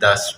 10